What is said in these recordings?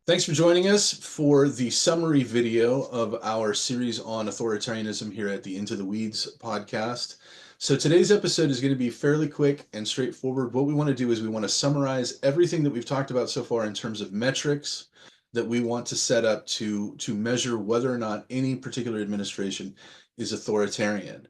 Thanks for joining us for the summary video of our series on authoritarianism here at the Into the Weeds podcast. So today's episode is going to be fairly quick and straightforward. What we want to do is we want to summarize everything that we've talked about so far in terms of metrics that we want to set up to measure whether or not any particular administration is authoritarian.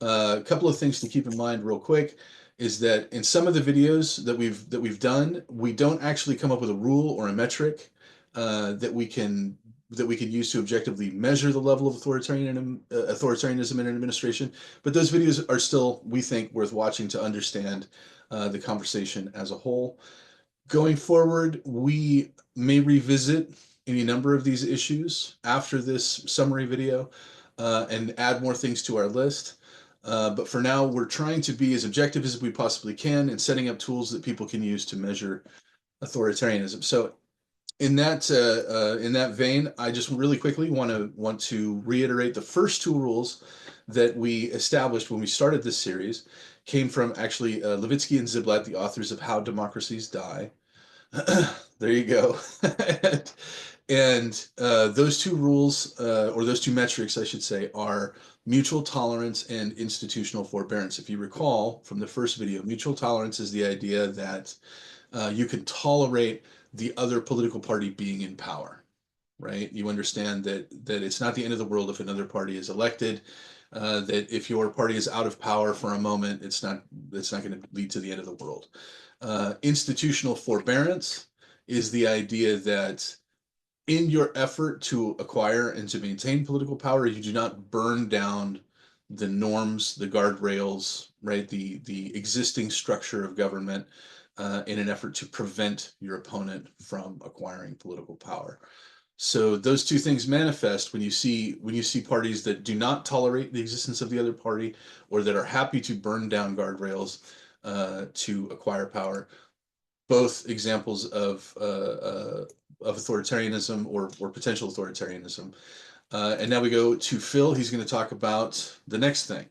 A couple of things to keep in mind real quick is that in some of the videos that we've done, we don't actually come up with a rule or a metric that we can use to objectively measure the level of authoritarianism in an administration. But those videos are still, we think, worth watching to understand the conversation as a whole. Going forward, we may revisit any number of these issues after this summary video and add more things to our list. But for now, we're trying to be as objective as we possibly can and setting up tools that people can use to measure authoritarianism. So in that vein, I just really quickly want to reiterate the first two rules that we established when we started this series came from actually Levitsky and Ziblatt, the authors of How Democracies Die. There you go. And those two rules, or those two metrics, I should say, are mutual tolerance and institutional forbearance. If you recall from the first video, mutual tolerance is the idea that you can tolerate the other political party being in power, right? You understand that it's not the end of the world if another party is elected. That if your party is out of power for a moment, it's not going to lead to the end of the world. Institutional forbearance is the idea that in your effort to acquire and to maintain political power, you do not burn down the norms, the guardrails, right? The existing structure of government in an effort to prevent your opponent from acquiring political power. So those two things manifest when you see parties that do not tolerate the existence of the other party or that are happy to burn down guardrails to acquire power. Both examples of authoritarianism or potential authoritarianism. And now we go to Phil. He's going to talk about the next thing.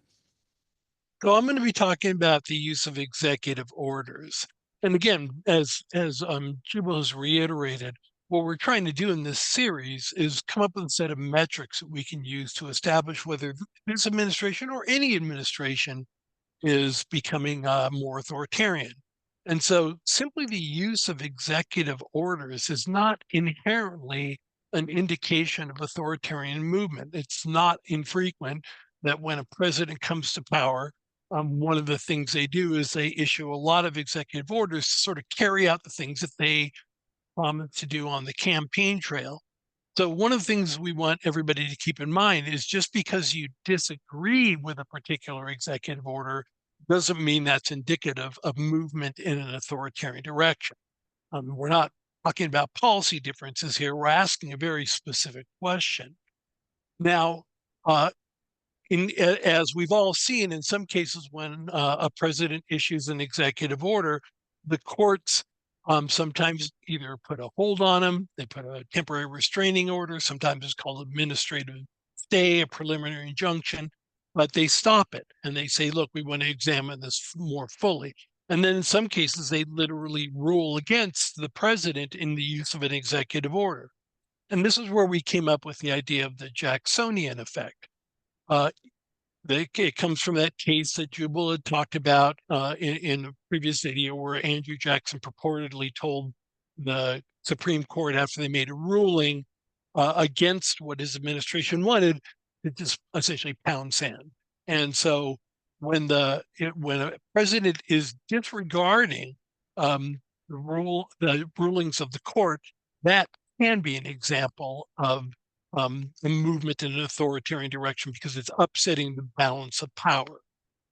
So I'm going to be talking about the use of executive orders. And again, as Jubal has reiterated, what we're trying to do in this series is come up with a set of metrics that we can use to establish whether this administration or any administration is becoming more authoritarian. And so simply the use of executive orders is not inherently an indication of authoritarian movement. It's not infrequent that when a president comes to power, one of the things they do is they issue a lot of executive orders to sort of carry out the things that they promised to do on the campaign trail. So one of the things we want everybody to keep in mind is just because you disagree with a particular executive order doesn't mean that's indicative of movement in an authoritarian direction. We're not talking about policy differences here. We're asking a very specific question. Now, as we've all seen, in some cases, when a president issues an executive order, the courts sometimes either put a hold on them, they put a temporary restraining order, sometimes it's called administrative stay, a preliminary injunction, but they stop it and they say, look, we want to examine this more fully. And then in some cases, they literally rule against the president in the use of an executive order. And this is where we came up with the idea of the Jacksonian effect. Uh, it comes from that case that Jubal had talked about in a previous video where Andrew Jackson purportedly told the Supreme Court after they made a ruling against what his administration wanted to just essentially pound sand. And so when a president is disregarding the rulings of the court, that can be an example of a movement in an authoritarian direction because it's upsetting the balance of power,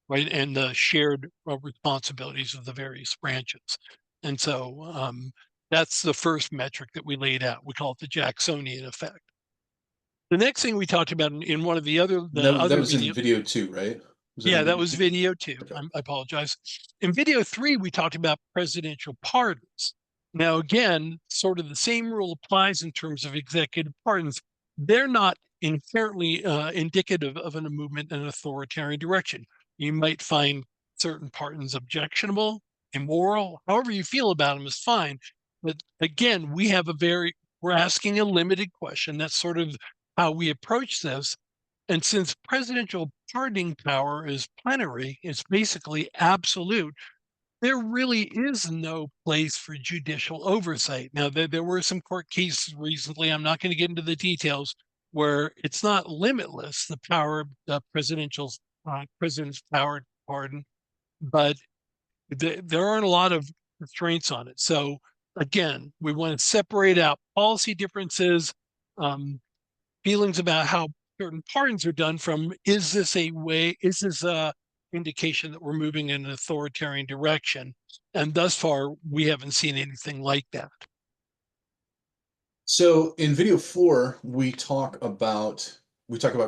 right, and the shared responsibilities of the various branches. And so that's the first metric that we laid out. We call it the Jacksonian effect. The next thing we talked about in one of the That other was in video, video two, right? Was that yeah, in that video was two? video two. Okay. I apologize. In video three, we talked about presidential pardons. Now, again, sort of the same rule applies in terms of executive pardons. They're not inherently indicative of a movement in an authoritarian direction. You might find certain pardons objectionable, immoral, however you feel about them is fine. But again, we have a very We're asking a limited question. That's sort of how we approach this. And since presidential pardoning power is plenary, it's basically absolute, there really is no place for judicial oversight. Now, there were some court cases recently, I'm not going to get into the details, where it's not limitless, the power, the president's power to pardon, but there aren't a lot of restraints on it. So again, we want to separate out policy differences, um, feelings about how certain pardons are done from, is this a indication that we're moving in an authoritarian direction? And thus far, we haven't seen anything like that. So in video 4, we talk about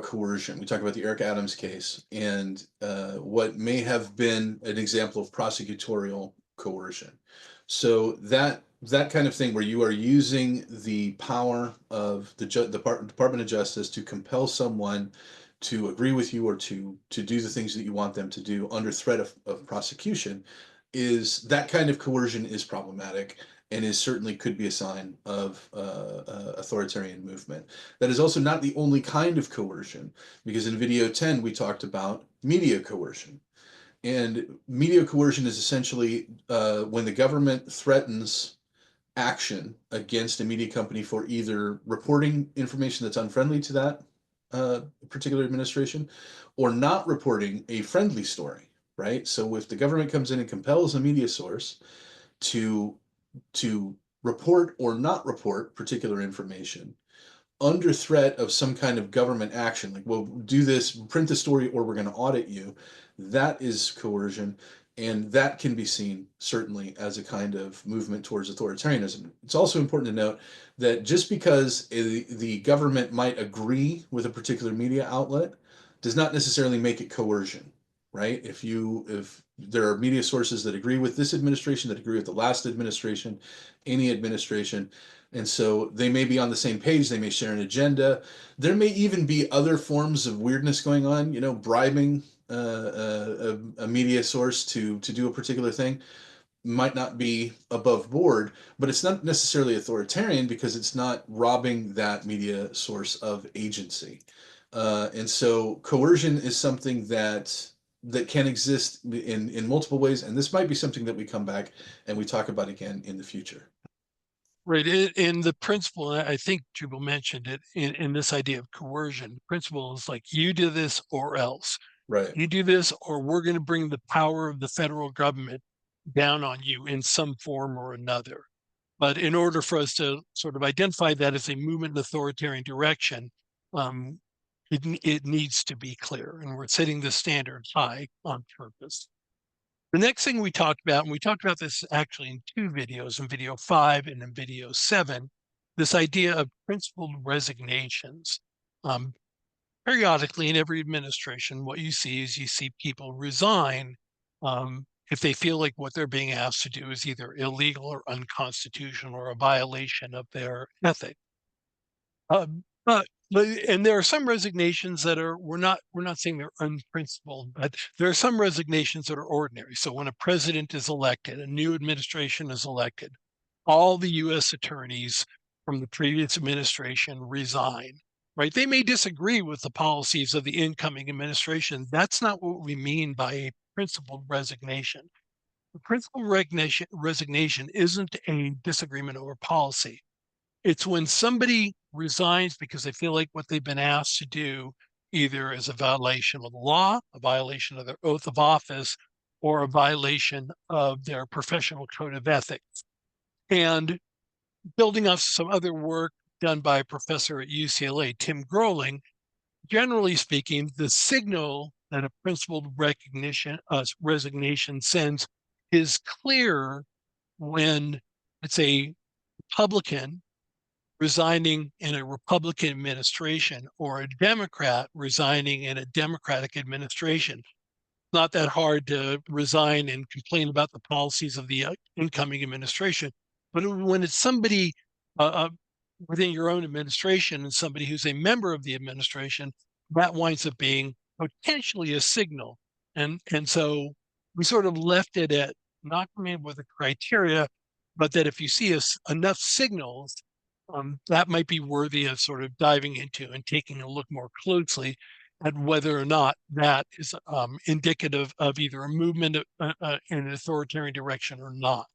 coercion. We talk about the Eric Adams case and what may have been an example of prosecutorial coercion. So that kind of thing where you are using the power of the Department of Justice to compel someone to agree with you or to do the things that you want them to do under threat of prosecution, is that kind of coercion is problematic and is certainly could be a sign of authoritarian movement. That is also not the only kind of coercion, because in video 10 we talked about media coercion. And media coercion is essentially when the government threatens action against a media company for either reporting information that's unfriendly to that particular administration or not reporting a friendly story, right? So if the government comes in and compels a media source to report or not report particular information under threat of some kind of government action, like, well, do this, print the story, or we're going to audit you, that is coercion. And that can be seen certainly as a kind of movement towards authoritarianism. It's also important to note that just because the government might agree with a particular media outlet does not necessarily make it coercion, right? If there are media sources that agree with this administration, that agree with the last administration, any administration, and so they may be on the same page, they may share an agenda. There may even be other forms of weirdness going on, bribing a media source to do a particular thing might not be above board, but it's not necessarily authoritarian because it's not robbing that media source of agency. And so coercion is something that can exist in multiple ways, and this might be something that we come back and we talk about again in the future. Right. In the principle, and I think Jubal mentioned it in this idea of coercion. The principle is like, you do this or else. Right. You do this, or we're going to bring the power of the federal government down on you in some form or another. But in order for us to sort of identify that as a movement in authoritarian direction, um, it needs to be clear. And we're setting the standard high on purpose. The next thing we talked about, and we talked about this actually in two videos, in video 5 and in video 7, this idea of principled resignations. Um, Periodically in every administration, what you see is you see people resign if they feel like what they're being asked to do is either illegal or unconstitutional or a violation of their ethic. But and there are some resignations that are we're not saying they're unprincipled, but there are some resignations that are ordinary. So when a president is elected, a new administration is elected, all the U.S. attorneys from the previous administration resign. Right? They may disagree with the policies of the incoming administration. That's not what we mean by a principled resignation. The principled resignation isn't a disagreement over policy. It's when somebody resigns because they feel like what they've been asked to do either is a violation of the law, a violation of their oath of office, or a violation of their professional code of ethics. And building off some other work done by a professor at UCLA, Tim Groeling, generally speaking, the signal that a principled resignation sends is clear when it's a Republican resigning in a Republican administration or a Democrat resigning in a Democratic administration. Not that hard to resign and complain about the policies of the incoming administration. But when it's somebody within your own administration and somebody who's a member of the administration, that winds up being potentially a signal. And so we sort of left it at not coming up with a criteria, but that if you see enough signals that might be worthy of sort of diving into and taking a look more closely at whether or not that is indicative of either a movement in an authoritarian direction or not.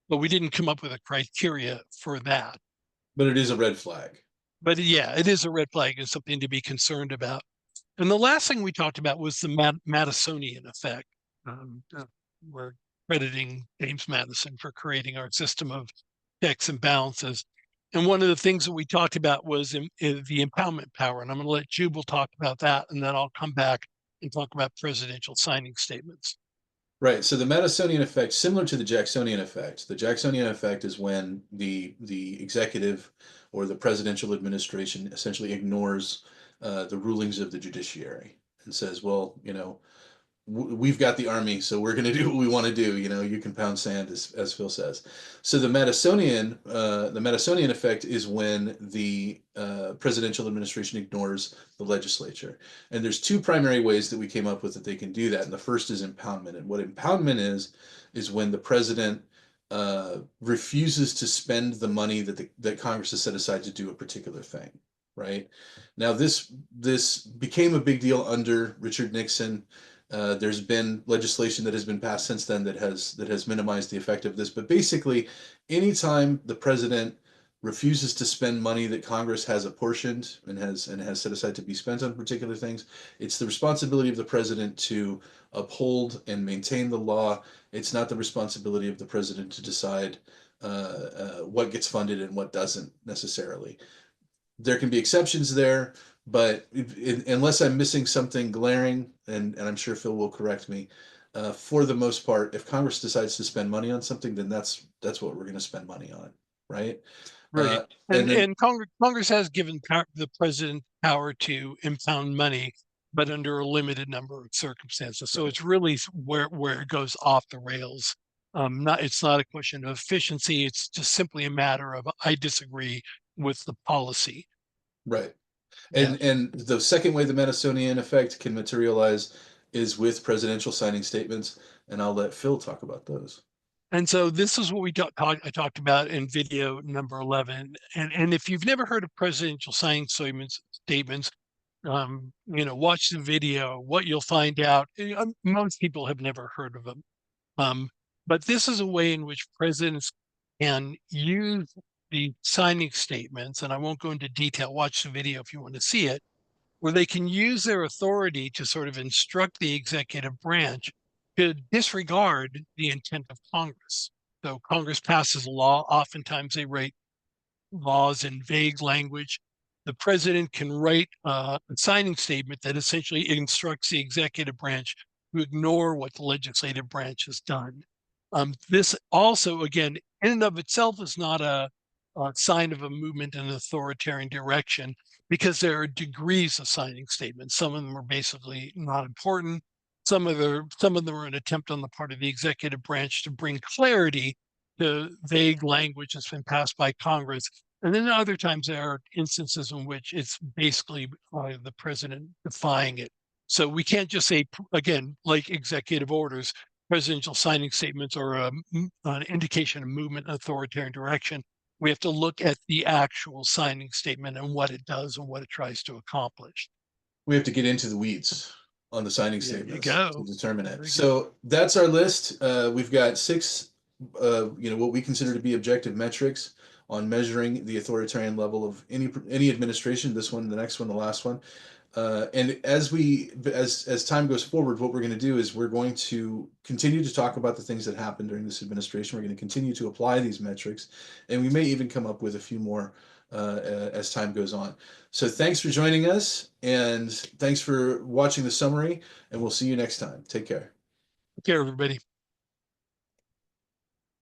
But we didn't come up with a criteria for that. But it is a red flag. But yeah, it is a red flag and something to be concerned about. And the last thing we talked about was the Madisonian effect. We're crediting James Madison for creating our system of checks and balances. And one of the things that we talked about was the impoundment power. And I'm going to let Jubal talk about that, and then I'll come back and talk about presidential signing statements. Right. So the Madisonian effect, similar to the Jacksonian effect. The Jacksonian effect is when the executive or the presidential administration essentially ignores the rulings of the judiciary and says, well, we've got the army, so we're going to do what we want to do. You can pound sand, as Phil says. So the Madisonian effect is when the presidential administration ignores the legislature. And there's two primary ways that we came up with that they can do that. And the first is impoundment. And what impoundment is when the president refuses to spend the money that Congress has set aside to do a particular thing. Right now, this became a big deal under Richard Nixon. There's been legislation that has been passed since then that has minimized the effect of this. But basically, anytime the president refuses to spend money that Congress has apportioned and has set aside to be spent on particular things, it's the responsibility of the president to uphold and maintain the law. It's not the responsibility of the president to decide what gets funded and what doesn't necessarily. There can be exceptions there, but unless I'm missing something glaring, and I'm sure Phil will correct me, for the most part, if Congress decides to spend money on something, then that's what we're going to spend money on, right? Right. And then And Congress has given the president power to impound money, but under a limited number of circumstances. So right, it's really where it goes off the rails. It's not a question of efficiency. It's just simply a matter of I disagree with the policy. right. Yeah. And the second way the Madisonian effect can materialize is with presidential signing statements, and I'll let Phil talk about those. And so this is what I talked about in video number 11. And if you've never heard of presidential signing statements, watch the video. What you'll find out, most people have never heard of them. Um, but this is a way in which presidents can use the signing statements, and I won't go into detail. Watch the video if you want to see it, where they can use their authority to sort of instruct the executive branch to disregard the intent of Congress. So Congress passes a law. Oftentimes they write laws in vague language. The president can write a signing statement that essentially instructs the executive branch to ignore what the legislative branch has done. This also, again, in and of itself is not a sign of a movement in an authoritarian direction because there are degrees of signing statements. Some of them are basically not important. Some of them are an attempt on the part of the executive branch to bring clarity to vague language that's been passed by Congress. And then other times there are instances in which it's basically the president defying it. So we can't just say, again, like executive orders, presidential signing statements are an indication of movement in authoritarian direction. We have to look at the actual signing statement and what it does and what it tries to accomplish. We have to get into the weeds on the signing There you statements to go. determine it. There you go. So that's our list. We've got six, what we consider to be objective metrics on measuring the authoritarian level of any administration. This one, the next one, the last one. And as time goes forward, what we're going to do is we're going to continue to talk about the things that happened during this administration. We're going to continue to apply these metrics, and we may even come up with a few more as time goes on. So thanks for joining us, and thanks for watching the summary, and we'll see you next time. Take care. Take care, everybody.